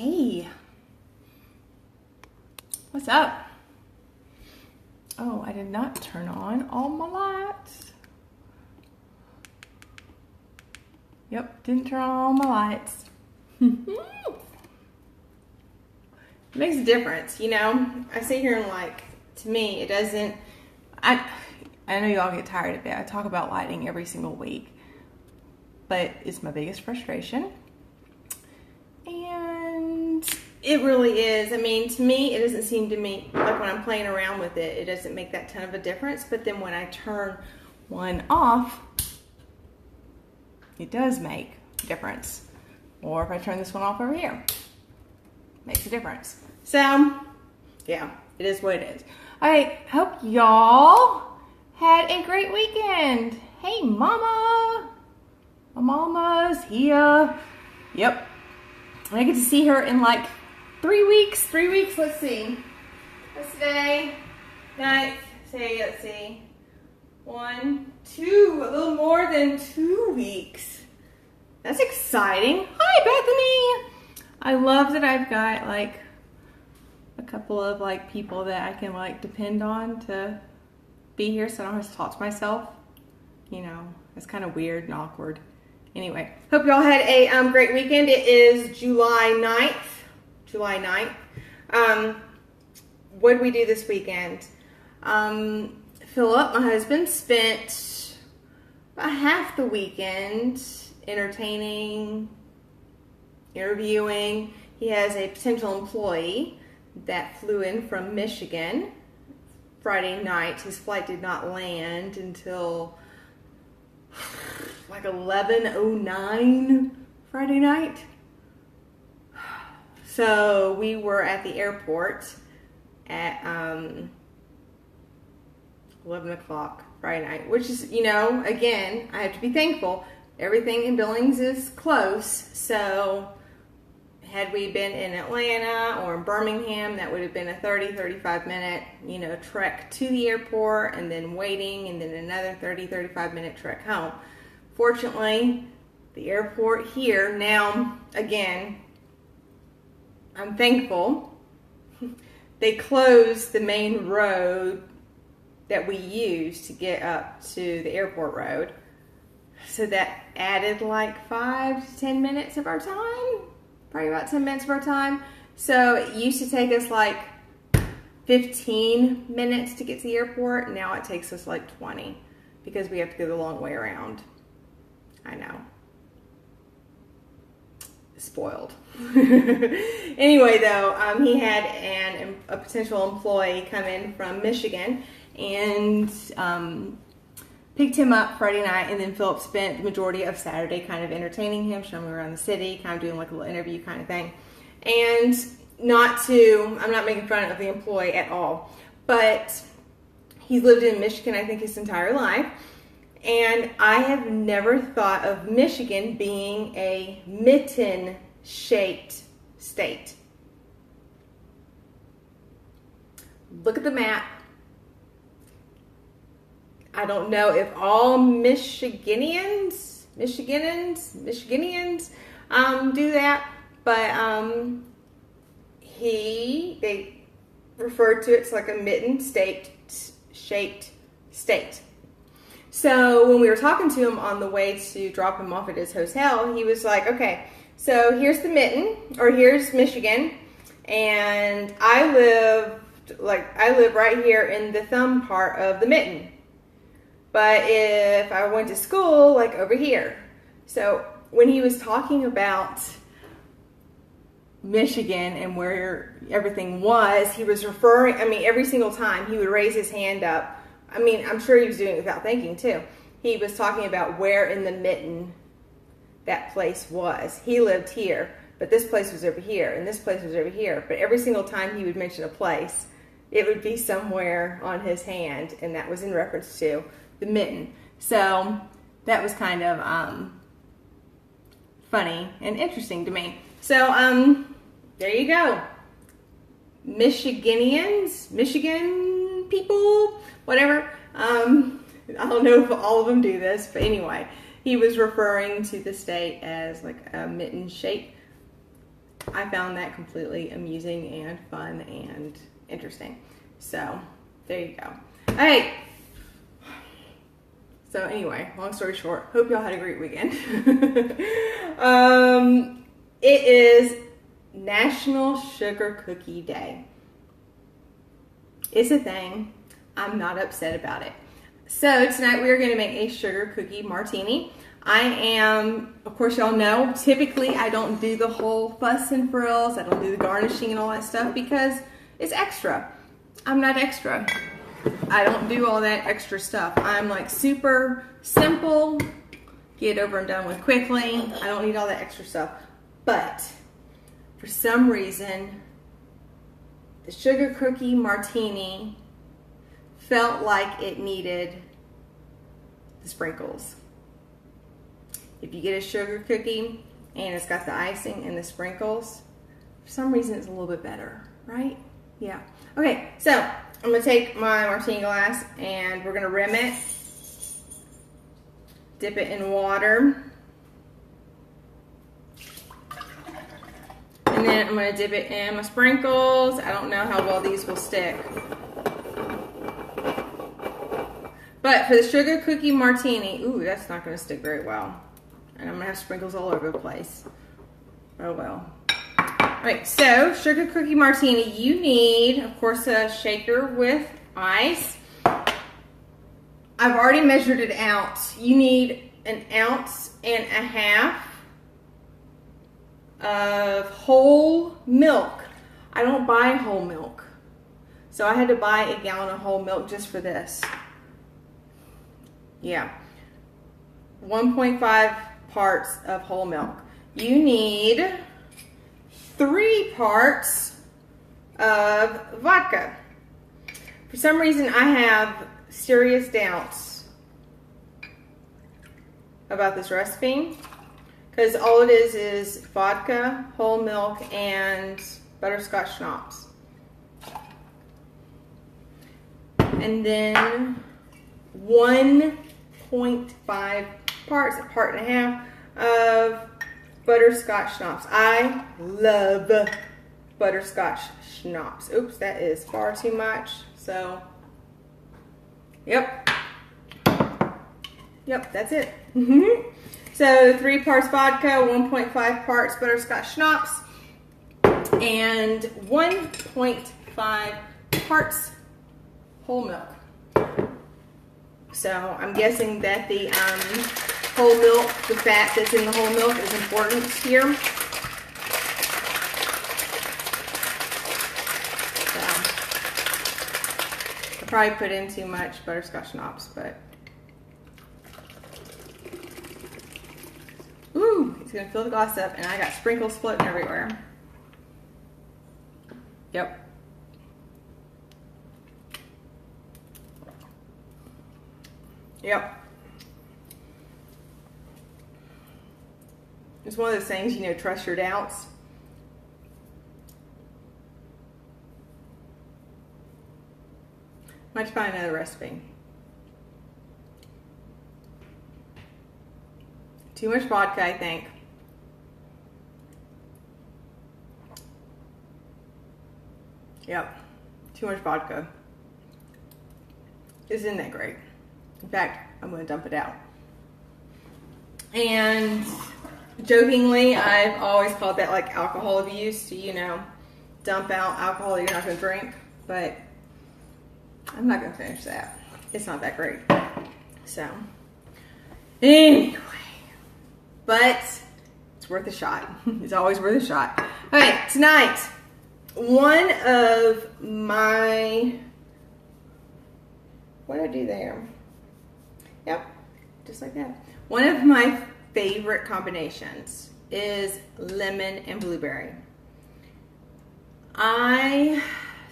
Hey, what's up? Oh, I did not turn on all my lights. Yep, didn't turn on all my lights. It makes a difference, you know? I sit here and to me, it doesn't, I know y'all get tired of it. I talk about lighting every single week, but it's my biggest frustration. And it really is. I mean, to me, it doesn't seem to me, like when I'm playing around with it, it doesn't make that ton of a difference. But then when I turn one off, it does make a difference. Or if I turn this one off over here, makes a difference. So, yeah, it is what it is. I hope y'all had a great weekend. Hey, Mama. My mama's here. Yep. I get to see her in 3 weeks. 3 weeks, let's see. What's today? 9th. Let's see. 1, 2, a little more than 2 weeks. That's exciting. Hi, Bethany. I love that I've got a couple of people that I can depend on to be here, so I don't have to talk to myself. You know, it's kind of weird and awkward. Anyway, hope y'all had a great weekend. It is July 9th. What did we do this weekend? Philip, my husband, spent about half the weekend entertaining, interviewing. He has a potential employee that flew in from Michigan Friday night. His flight did not land until 11:09 Friday night. So we were at the airport at 11 o'clock Friday night, which is, again, I have to be thankful. Everything in Billings is close. So had we been in Atlanta or in Birmingham, that would have been a 35 minute, trek to the airport and then waiting and then another 35 minute trek home. Fortunately, the airport here, now, again, I'm thankful, they closed the main road that we use to get up to the airport road. So that added 5 to 10 minutes of our time, probably about 10 minutes of our time. So it used to take us 15 minutes to get to the airport. Now it takes us 20 because we have to go the long way around. I know. Spoiled. Anyway, though, he had a potential employee come in from Michigan and picked him up Friday night, and then Philip spent the majority of Saturday kind of entertaining him, showing him around the city, kind of doing a little interview kind of thing. And I'm not making fun of the employee at all, but he's lived in Michigan, I think, his entire life. And I have never thought of Michigan being a mitten-shaped state. Look at the map. I don't know if all Michiganians do that, but they referred to it as a mitten-shaped state. So when we were talking to him on the way to drop him off at his hotel, he was like, okay, so here's the mitten, or here's Michigan, and I live right here in the thumb part of the mitten. But if I went to school, over here. So when he was talking about Michigan and where everything was, he was referring, every single time he would raise his hand up. I'm sure he was doing it without thinking too. He was talking about where in the mitten that place was. He lived here, but this place was over here, and this place was over here. But every single time he would mention a place, it would be somewhere on his hand, and that was in reference to the mitten. So that was kind of funny and interesting to me. So there you go. Michigan people, whatever. I don't know if all of them do this, but anyway, he was referring to the state as a mitten shape. I found that completely amusing and fun and interesting. So there you go. All right. So anyway, long story short, hope y'all had a great weekend. It is National Sugar Cookie Day. It's a thing. I'm not upset about it. So tonight we are going to make a sugar cookie martini. I am, of course y'all know, typically I don't do the whole fuss and frills. I don't do the garnishing and all that stuff because it's extra. I'm not extra. I don't do all that extra stuff. I'm like super simple, get over and done with quickly. I don't need all that extra stuff. But for some reason, the sugar cookie martini felt like it needed the sprinkles. If you get a sugar cookie and it's got the icing and the sprinkles, for some reason it's a little bit better, right? Yeah. Okay, so I'm gonna take my martini glass and we're gonna rim it, dip it in water, and then I'm gonna dip it in my sprinkles. I don't know how well these will stick. But for the sugar cookie martini, ooh, that's not gonna stick very well. And I'm gonna have sprinkles all over the place. Oh well. All right, so sugar cookie martini, you need, of course, a shaker with ice. I've already measured it out. You need 1.5 ounces of whole milk. I don't buy whole milk, so I had to buy a gallon of whole milk just for this. Yeah, 1.5 parts of whole milk. You need 3 parts of vodka. For some reason, I have serious doubts about this recipe because all it is vodka, whole milk, and butterscotch schnapps. And then 1.5 parts, a part and a half of butterscotch schnapps. I love butterscotch schnapps. Oops, that is far too much. So, yep, that's it. So 3 parts vodka, 1.5 parts butterscotch schnapps, and 1.5 parts whole milk. So I'm guessing that the whole milk, the fat that's in the whole milk is important here. So I probably put in too much butterscotch schnapps, but ooh, it's gonna fill the glass up, and I got sprinkles floating everywhere. Yep. Yep. It's one of those things, you know, trust your doubts. Might find another recipe. Too much vodka, I think. Yep. Too much vodka. Isn't that great? In fact, I'm going to dump it out. And jokingly, I've always called that like alcohol abuse to, you know, dump out alcohol that you're not going to drink. But I'm not going to finish that. It's not that great. So, anyway. But it's worth a shot. It's always worth a shot. All right, tonight, one of my, what did I do there? Yep, just like that. One of my favorite combinations is lemon and blueberry.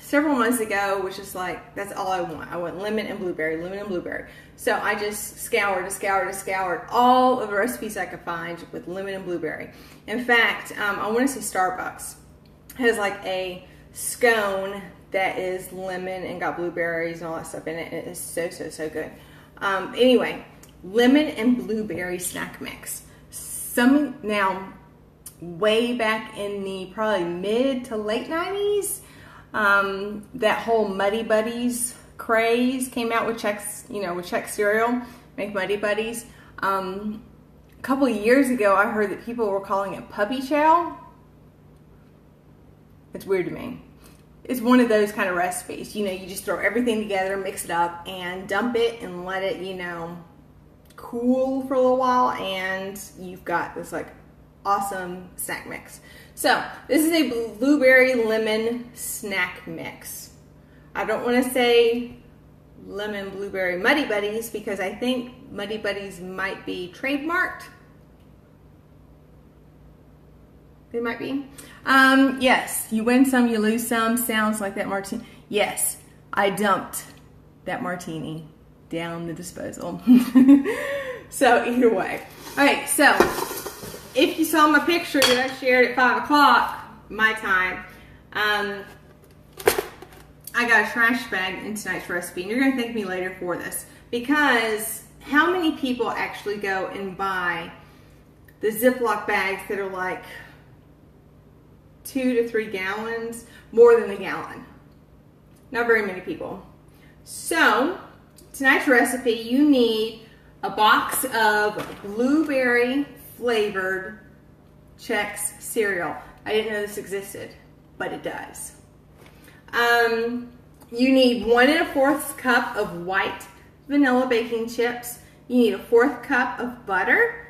Several months ago, was just like, that's all I want. I want lemon and blueberry, lemon and blueberry. So I just scoured all of the recipes I could find with lemon and blueberry. In fact, I want to say Starbucks has like a scone that is lemon and got blueberries and all that stuff in it. It is so, so, so good. Anyway, lemon and blueberry snack mix. Now, way back in the probably mid to late 90s. That whole Muddy Buddies craze came out with Chex, with Chex cereal, make Muddy Buddies. A couple of years ago, I heard that people were calling it puppy chow. It's weird to me. It's one of those kind of recipes. You just throw everything together, mix it up, and dump it and let it, cool for a little while, and you've got this like awesome snack mix. So this is a blueberry lemon snack mix. I don't want to say lemon blueberry Muddy Buddies because I think Muddy Buddies might be trademarked. They might be. Yes, you win some, you lose some. Sounds like that martini. Yes, I dumped that martini down the disposal. So either way. All right, so if you saw my picture that I shared at 5 o'clock my time, I got a trash bag in tonight's recipe, and you're going to thank me later for this, because how many people actually go and buy the Ziploc bags that are like 2 to 3 gallons, more than a gallon? Not very many people. So tonight's recipe, you need a box of blueberry flavored Chex cereal. I didn't know this existed, but it does. You need 1 1/4 cup of white vanilla baking chips. You need a 1/4 cup of butter.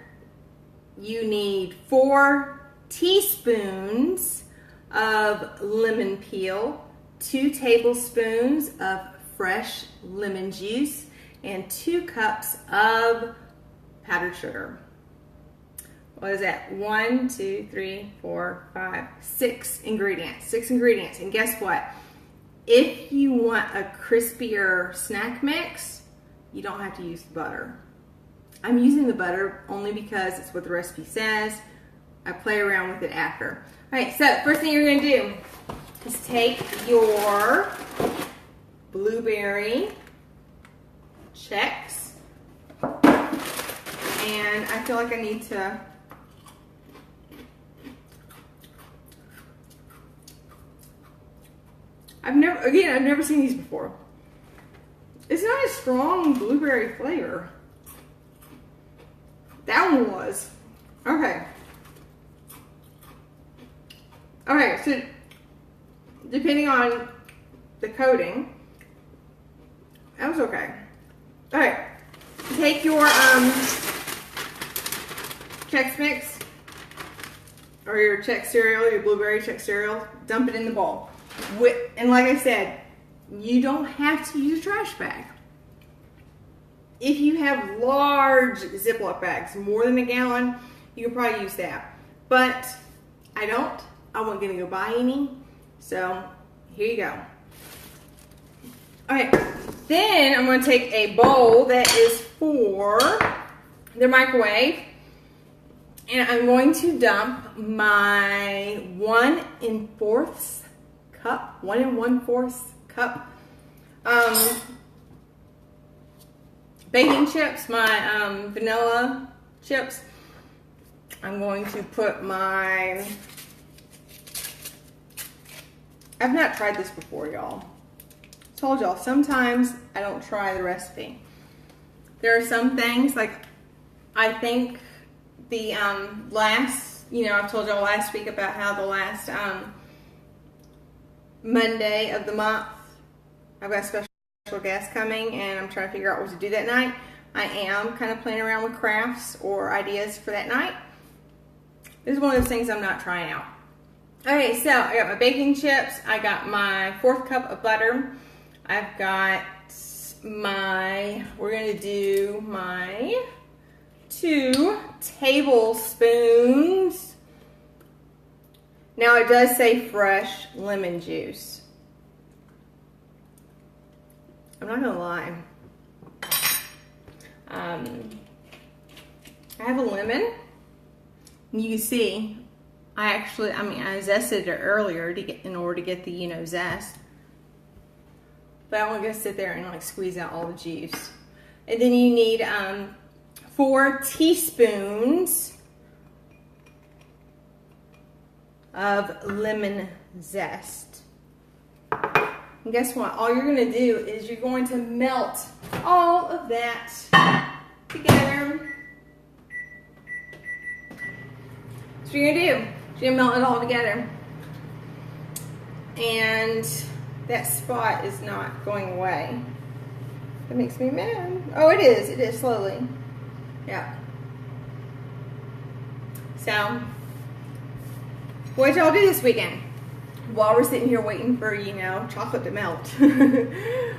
You need 4 teaspoons of lemon peel, 2 tablespoons of fresh lemon juice, and 2 cups of powdered sugar. What is that? 1, 2, 3, 4, 5, 6 ingredients. 6 ingredients. And guess what? If you want a crispier snack mix, you don't have to use the butter. I'm using the butter only because it's what the recipe says. I play around with it after. All right, so first thing you're going to do is take your blueberry Chex, and I feel like I need to I've never seen these before. It's not a strong blueberry flavor. That one was. Okay. Okay, so depending on the coating, that was okay. All right, take your Chex Mix or your Chex cereal, your blueberry Chex cereal, dump it in the bowl. And like I said, you don't have to use a trash bag. If you have large Ziploc bags, more than a gallon, you can probably use that. But I don't. I wasn't going to go buy any. So here you go. All right. Then I'm going to take a bowl that is for the microwave. And I'm going to dump my 1 1/4 cup, 1 1/4 cup baking chips, my vanilla chips. I'm going to put my, I've not tried this before, y'all. Told y'all, sometimes I don't try the recipe. There are some things, like I think the last, I've told y'all last week about how the last Monday of the month, I've got a special guest coming, and I'm trying to figure out what to do that night. I am kind of playing around with crafts or ideas for that night. This is one of those things I'm not trying out. Okay, so I got my baking chips. I got my 1/4 cup of butter. I've got we're going to do my 2 tablespoons. Now it does say fresh lemon juice. I'm not gonna lie. I have a lemon. You can see, I zested it earlier in order to get the zest. But I'm gonna sit there and like squeeze out all the juice. And then you need 4 teaspoons of lemon zest. And guess what? All you're going to do is you're going to melt all of that together. That's what you're going to do. You're going to melt it all together. And that spot is not going away. That makes me mad. Oh, it is. It is slowly. Yeah. So, what did y'all do this weekend? While we're sitting here waiting for, you know, chocolate to melt.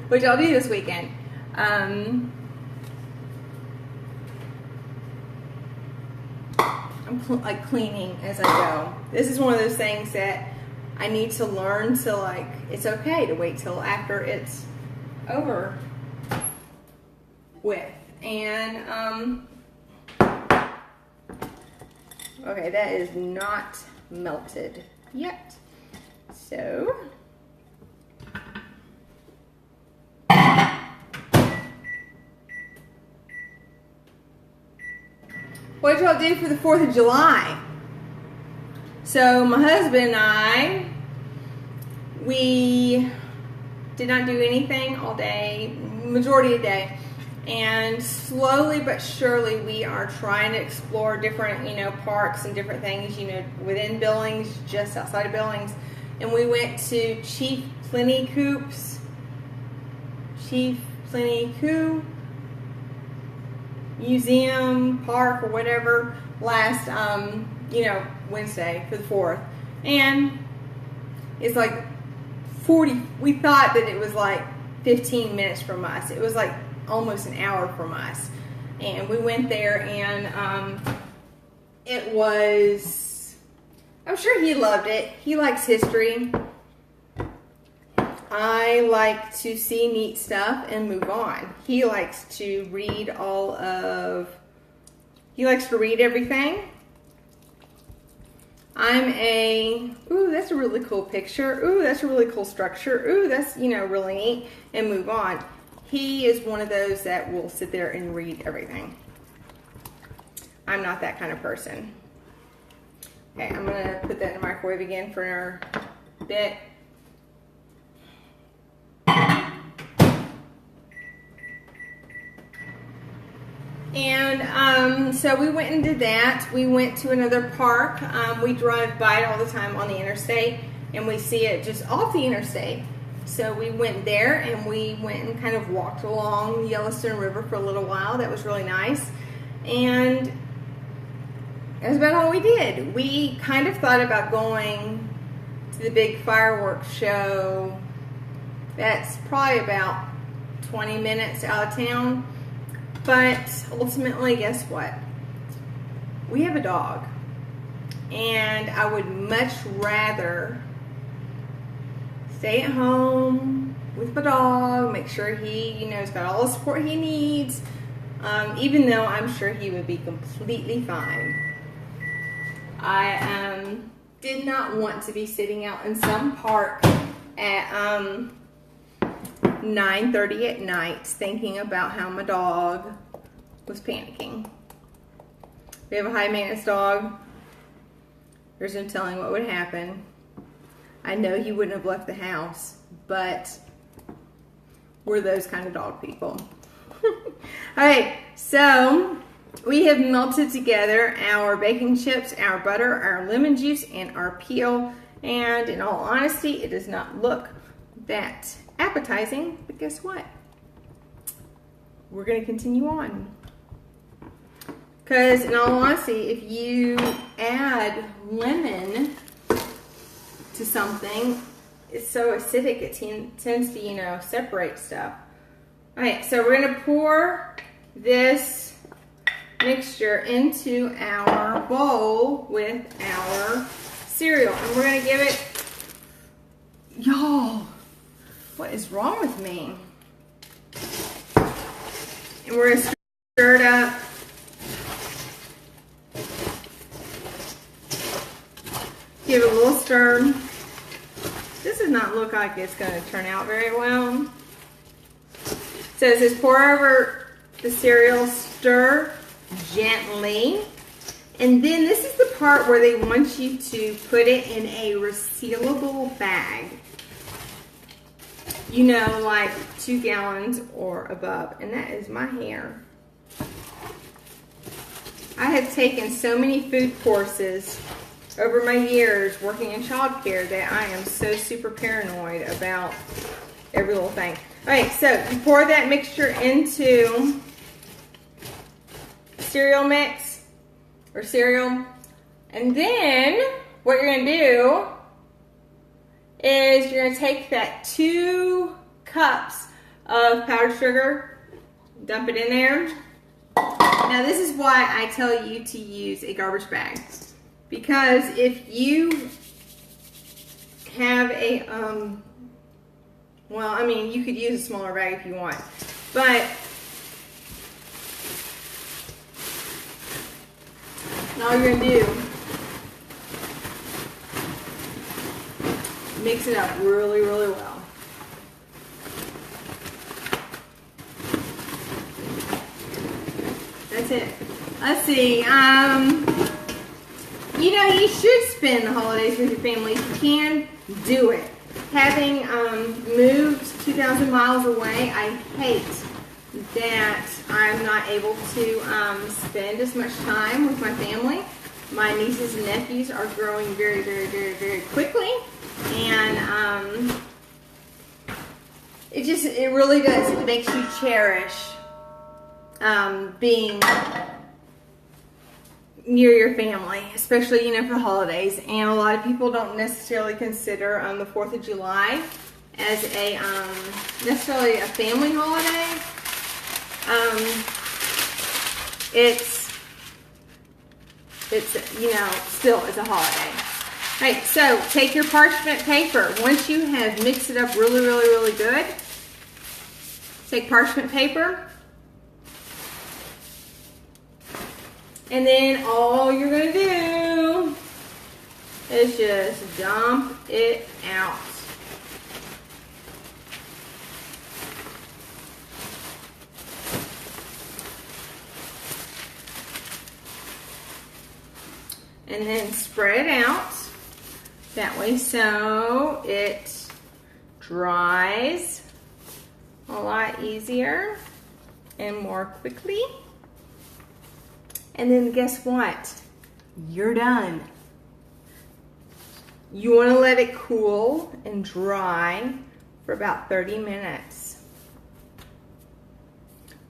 What y'all do this weekend? I'm like cleaning as I go. This is one of those things that I need to learn to, like, it's okay to wait till after it's over with. And, okay, that is not melted yet. So, what did y'all do for the 4th of July? So, my husband and I, we did not do anything all day, majority of the day. And slowly but surely we are trying to explore different, you know, parks and different things, you know, within Billings, just outside of Billings. And we went to Chief Plenty Coups Museum, Park, or whatever, last, you know, Wednesday for the 4th. And it's like 40, we thought that it was like 15 minutes from us. It was like almost an hour from us. And we went there, and it was, I'm sure he loved it. He likes history. I like to see neat stuff and move on. He likes to read he likes to read everything. Ooh, that's a really cool picture. Ooh, that's a really cool structure. Ooh, that's, you know, really neat, and move on. He is one of those that will sit there and read everything. I'm not that kind of person. Okay, I'm gonna put that in the microwave again for a bit. And so we went and did that. We went to another park. We drive by it all the time on the interstate, and we see it just off the interstate. So we went there, and we went and kind of walked along the Yellowstone River for a little while. That was really nice. And that's about all we did. We kind of thought about going to the big fireworks show. That's probably about 20 minutes out of town. But ultimately, guess what? We have a dog. And I would much rather stay at home with my dog, make sure he, you know, has got all the support he needs, even though I'm sure he would be completely fine. I did not want to be sitting out in some park at 9:30 at night thinking about how my dog was panicking. We have a high maintenance dog. There's no telling what would happen. I know he wouldn't have left the house, but we're those kind of dog people. Alright, so we have melted together our baking chips, our butter, our lemon juice, and our peel. And in all honesty, it does not look that appetizing, but guess what? We're going to continue on. Because in all honesty, if you add lemon to something, it's so acidic it tends to, you know, separate stuff. Alright, so we're going to pour this mixture into our bowl with our cereal. And we're going to give it, y'all, what is wrong with me? And we're going to stir it up. Give it a little stir. This does not look like it's going to turn out very well. So it says pour over the cereal, stir gently, And then this is the part where they want you to put it in a resealable bag. You know, like 2 gallons or above. And that is my hair. I have taken so many food courses over my years working in childcare that I am so super paranoid about every little thing. All right, so you pour that mixture into cereal mix or cereal, and then what you're gonna do is you're gonna take that 2 cups of powdered sugar, dump it in there. Now this is why I tell you to use a garbage bag, because if you have a well, I mean, you could use a smaller bag if you want, but all you're gonna do, mix it up really, really well. That's it. Let's see. You know, you should spend the holidays with your family. If you can, do it. Having moved 2,000 miles away, I hate that I'm not able to spend as much time with my family. My nieces and nephews are growing very, very, very, very quickly, and it really does. It makes you cherish being near your family, especially, you know, for the holidays. And a lot of people don't necessarily consider the 4th of July as a necessarily a family holiday. It's you know, still it's a holiday. All right, so take your parchment paper. Once you have mixed it up really, really, really good, take parchment paper. And then all you're going to do is just dump it out. And then spread it out that way so it dries a lot easier and more quickly. And then guess what? You're done. You want to let it cool and dry for about 30 minutes.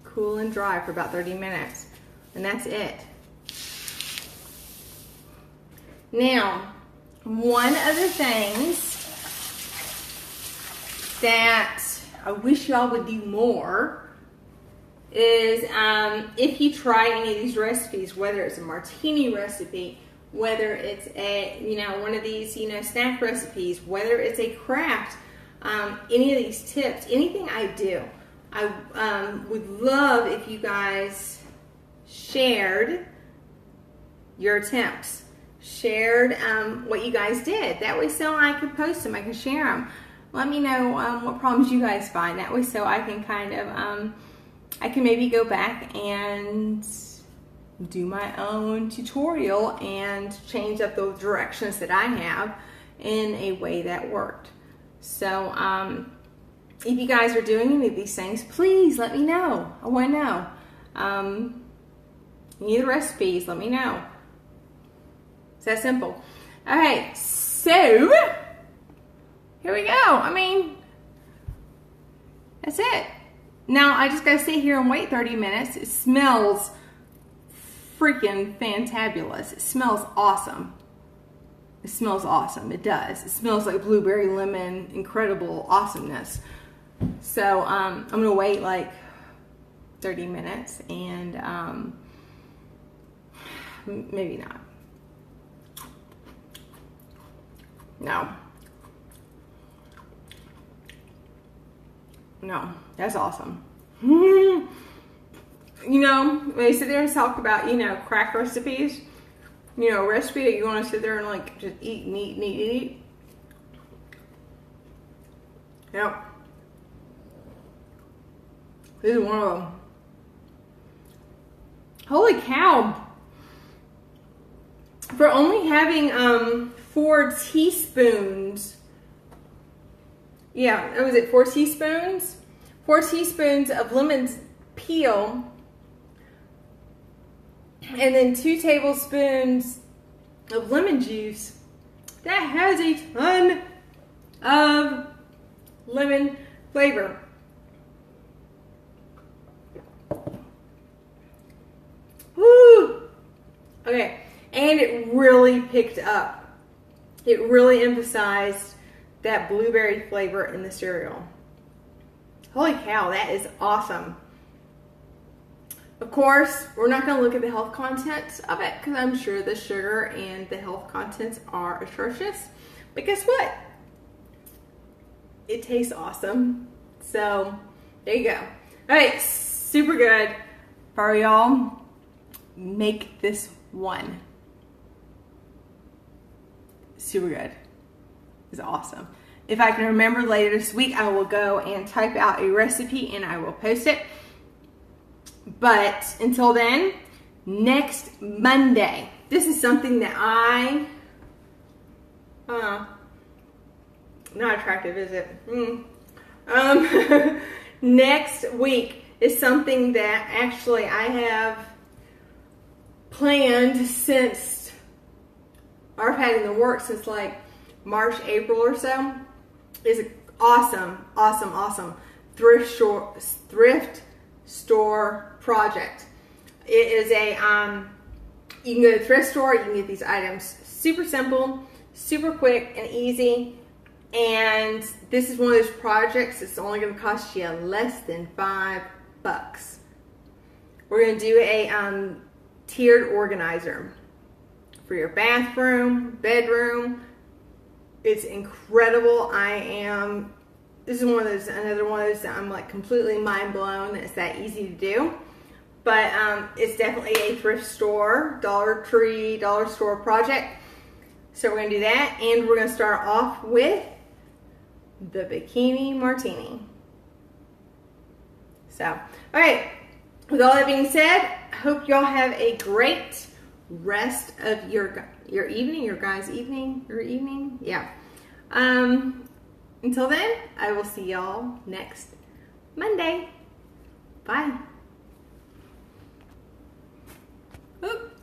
Cool and dry for about 30 minutes. And that's it. Now, one of the things that I wish y'all would do more is if you try any of these recipes, whether it's a martini recipe, whether it's a, you know, one of these, you know, snack recipes, whether it's a craft, any of these tips, anything I do, I would love if you guys shared your attempts, shared what you guys did. That way so I can post them, I can share them. Let me know what problems you guys find. That way so I can kind of, I can maybe go back and do my own tutorial and change up the directions that I have in a way that worked. So if you guys are doing any of these things, please let me know. I want to know. Any of the recipes, let me know. It's that simple. All right, so here we go. I mean, that's it. Now, I just gotta sit here and wait 30 minutes. It smells freaking fantabulous. It smells awesome. It smells awesome. It does. It smells like blueberry lemon, incredible awesomeness. So, I'm gonna wait like 30 minutes and maybe not. No, that's awesome. You know, when they sit there and talk about, you know, crack recipes, you know, a recipe that you want to sit there and like just eat and eat and eat and eat. Yep. This is one of them. Holy cow. for only having 4 teaspoons. Yeah, was it 4 teaspoons? 4 teaspoons of lemon peel, and then 2 tablespoons of lemon juice. That has a ton of lemon flavor. Woo! Okay, and it really picked up. It really emphasized that blueberry flavor in the cereal. Holy cow, that is awesome. Of course, we're not going to look at the health contents of it because I'm sure the sugar and the health contents are atrocious. But guess what? It tastes awesome. So, there you go. All right, super good. For y'all, make this one. Super good. It's awesome. If I can remember later this week, I will go and type out a recipe and I will post it. But until then, next Monday, this is something that not attractive, is it? Next week is something that actually I have planned since, or I've had in the works since like March, April or so. Is an awesome thrift store project. It is a you can go to the thrift store, you can get these items super simple, super quick and easy, and this is one of those projects that's only going to cost you less than $5. We're going to do a tiered organizer for your bathroom, bedroom. It's incredible. This is another one of those that I'm like completely mind blown that it's that easy to do. But it's definitely a thrift store, Dollar Tree, dollar store project. So we're gonna do that, and we're gonna start off with the Bikini Martini. So, all right, with all that being said, I hope y'all have a great rest of your evening, your evening. Yeah. Until then, I will see y'all next Monday. Bye. Oop.